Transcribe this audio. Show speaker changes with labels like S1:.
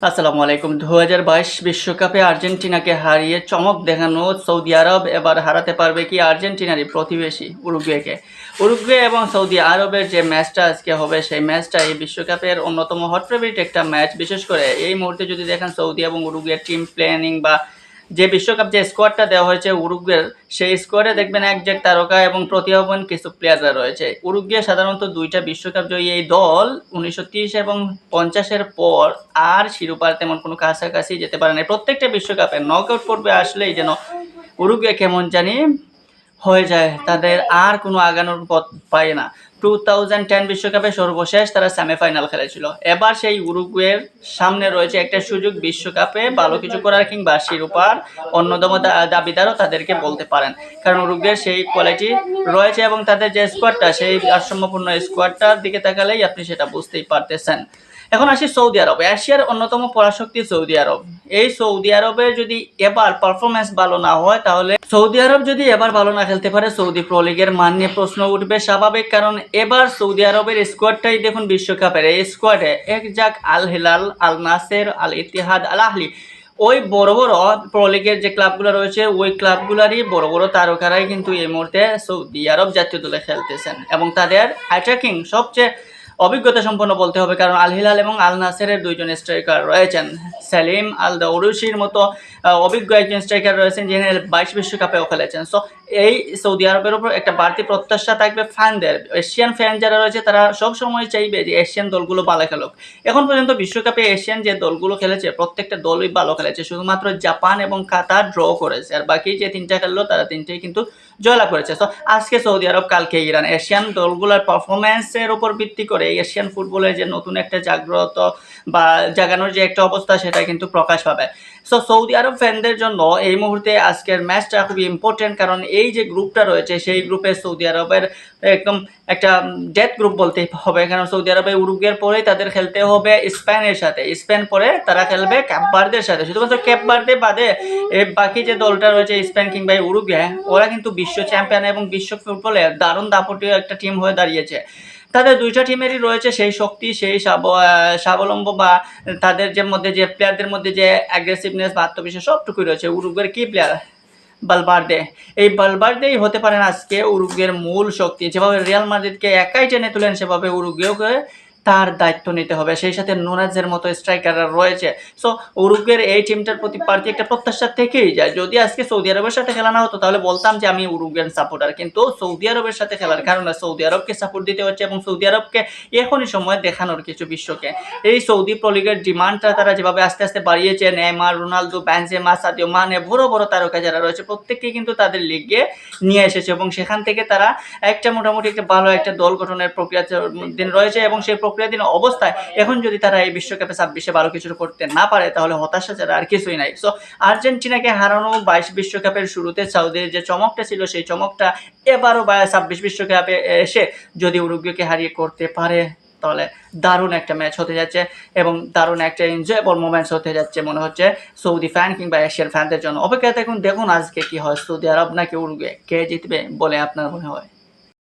S1: আসসালামু আলাইকুম। ২০২২ বিশ্বকাপে আর্জেন্টিনাকে হারিয়ে চমক দেখানো সৌদি আরব এবার হারাতে পারবে কি আর্জেন্টিনারই প্রতিবেশী উরুগুয়েকে? উরুগুয়ে এবং সৌদি আরবের যে ম্যাচটা আজকে হবে সেই ম্যাচটা এই বিশ্বকাপের অন্যতম হট ফেভারিট একটা ম্যাচ। বিশেষ করে এই মুহূর্তে যদি দেখেন সৌদি এবং উরুগুয়ের টিম প্ল্যানিং বা যে বিশ্বকাপ যে স্কোয়াডটা দেওয়া হয়েছে উরুগুয়ের, সেই স্কোয়াডে দেখবেন একঝাঁক তারকা এবং প্রতিভাবান কিছু প্লেয়াররা রয়েছে। উরুগুয়ে সাধারণত ২টা বিশ্বকাপ জয়ী এই দল ১৯৩০ এবং ৫০-এর পর আর শিরোপার তেমন কোনো কাছাকাছি যেতে পারে না। প্রত্যেকটা বিশ্বকাপে নকআউট পর্বে আসলেই যেন উরুগুয়ে কেমন জানি হয়ে যায়, তাদের আর কোনো আগানোর পথ পায় না। 2010 বিশ্বকাপে সর্বশেষ তারা সেমিফাইনাল খেলেছিল। এবার সেই উরুগুয়ের সামনে রয়েছে একটা সুযোগ বিশ্বকাপে ভালো কিছু করার কিংবা শিরোপার অন্যতম দাবিদারও তাদেরকে বলতে পারেন। কারণ উরুগুয়ের সেই কোয়ালিটি রয়েছে এবং তাদের যে স্কোয়াডটা সেই ভারসাম্যপূর্ণ স্কোয়াডটার দিকে তাকালেই আপনি সেটা বুঝতেই পারতেছেন। এখন আসি সৌদি আরব। এশিয়ার অন্যতম পরাশক্তি সৌদি আরব। এই সৌদি আরবে যদি এবার পারফরম্যান্স ভালো না হয়, তাহলে সৌদি আরব যদি এবার ভালো না খেলতে পারে, সৌদি প্রো লিগের মান নিয়ে প্রশ্ন উঠবে স্বাভাবিক। কারণ এবার সৌদি আরবের স্কোয়াডটাই দেখুন বিশ্বকাপের এই স্কোয়াডে একঝাঁক আল হিলাল, আল নাসের, আল ইত্তিহাদ, আল আহলি, ওই বড় বড় প্রো লিগের যে ক্লাবগুলো রয়েছে ওই ক্লাবগুলারই বড় বড় তারকারাই কিন্তু এই মুহূর্তে সৌদি আরব জাতীয় দলে খেলতেছেন এবং তাদের অ্যাটাকিং সবচেয়ে অভিজ্ঞতা সম্পন্ন বলতে হবে। কারণ আল হিলাল এবং আল নাসেরের দুইজন স্ট্রাইকার রয়েছেন, সেলিম আল দাউরুশির মতো অভিজ্ঞ একজন স্ট্রাইকার রয়েছেন, যিনি 22 বিশ্বকাপেও খেলেছেন। সো এই সৌদি আরবের উপর একটা বাড়তি প্রত্যাশা থাকবে ফ্যানদের। এশিয়ান ফ্যান যারা রয়েছে তারা সবসময় চাইবে যে এশিয়ান দলগুলো ভালো খেলুক। এখন পর্যন্ত বিশ্বকাপে এশিয়ান যে দলগুলো খেলেছে প্রত্যেকটা দলই ভালো খেলেছে, শুধুমাত্র জাপান এবং কাতার ড্র করেছে, আর বাকি যে তিনটা খেললো তারা তিনটেই কিন্তু জয়লাভ করেছে। সো আজকে সৌদি আরব, কালকে ইরান। এশিয়ান দলগুলোর পারফরমেন্সের উপর ভিত্তি করে এশিয়ান ফুটবলের যে নতুন একটা জাগ্রত বা জাগানোর যে একটা অবস্থা সেটা কিন্তু প্রকাশ পাবে। সো সৌদি আরব ফ্যানদের জন্য এই মুহূর্তে আজকের ম্যাচটা খুবই ইম্পর্টেন্ট। কারণ এই যে গ্রুপটা রয়েছে সেই গ্রুপে সৌদি আরবের একদম একটা ডেথ গ্রুপ বলতেই হবে। কারণ সৌদি আরবে উরুগুয়ের পরেই তাদের খেলতে হবে স্পেনের সাথে, স্পেন পরে তারা খেলবে ক্যাপ ভার্দের সাথে। শুধুমাত্র ক্যাপ ভার্দে বাদে বাকি যে দলটা রয়েছে স্পেন কিংবা উরুগুয়ে, ওরা কিন্তু বিশ্ব চ্যাম্পিয়ন এবং বিশ্ব ফুটবলে দারুণ দাপটীয় একটা টিম হয়ে দাঁড়িয়েছে। তাদের দুইটা টিমেরই রয়েছে সেই শক্তি, সেই স্বাবলম্ব বা তাদের যে মধ্যে যে প্লেয়ারদের মধ্যে যে অ্যাগ্রেসিভনেস বা আত্মবিশ্বাস সবটুকুই রয়েছে। উরুগুয়ের কি প্লেয়ার বালবার্দে, এই বালবার্দেই হতে পারেন আজকে উরুগুয়ের মূল শক্তি। যেভাবে রিয়াল মাদ্রিদকে একাই টেনে তুলেন সেভাবে উরুগুয়েকে তার দায়িত্ব নিতে হবে। সেই সাথে নুনেজের মতো স্ট্রাইকাররা রয়েছে। সো উরুগুয়ের এই টিমটার প্রতি প্রার্থী একটা প্রত্যাশা থেকেই যায়। যদি আজকে সৌদি আরবের সাথে খেলা না হতো তাহলে বলতাম যে আমি উরুগুয়ের সাপোর্টার, কিন্তু সৌদি আরবের সাথে খেলার কারণে সৌদি আরবকে সাপোর্ট দিতে হচ্ছে এবং সৌদি আরবকে এখনই সময় দেখানোর কিছু বিশ্বকে। এই সৌদি প্রো লিগের ডিমান্ডটা তারা যেভাবে আস্তে আস্তে বাড়িয়েছে, Neymar, Ronaldo, Benzema, Sadio Mane বড় বড় তারকা যারা রয়েছে প্রত্যেককেই কিন্তু তাদের লিগে নিয়ে এসেছে এবং সেখান থেকে তারা একটা মোটামুটি একটা ভালো একটা দল গঠনের প্রক্রিয়া দিন রয়েছে এবং সেই প্রক্রিয়াধীন অবস্থায় এখন যদি তারা এই বিশ্বকাপে 26-এ ভালো কিছু করতে না পারে তাহলে হতাশা ছাড়া আর কিছুই নাই। সো আর্জেন্টিনাকে হারানো 22 বিশ্বকাপের শুরুতে সৌদির যে চমকটা ছিল সেই চমকটা এবারও 26 বিশ্বকাপে এসে যদি উরুগুয়েকে হারিয়ে করতে পারে তাহলে দারুণ একটা ম্যাচ হতে যাচ্ছে এবং দারুণ একটা এনজয়েবল মোমেন্টস হতে যাচ্ছে মনে হচ্ছে সৌদি ফ্যান কিংবা এশিয়ার ফ্যানদের জন্য। অপেক্ষা দেখুন আজকে কি হয়, সৌদি আরব নাকি উরুগুয়ে, কে জিতবে বলে আপনার মনে হয়?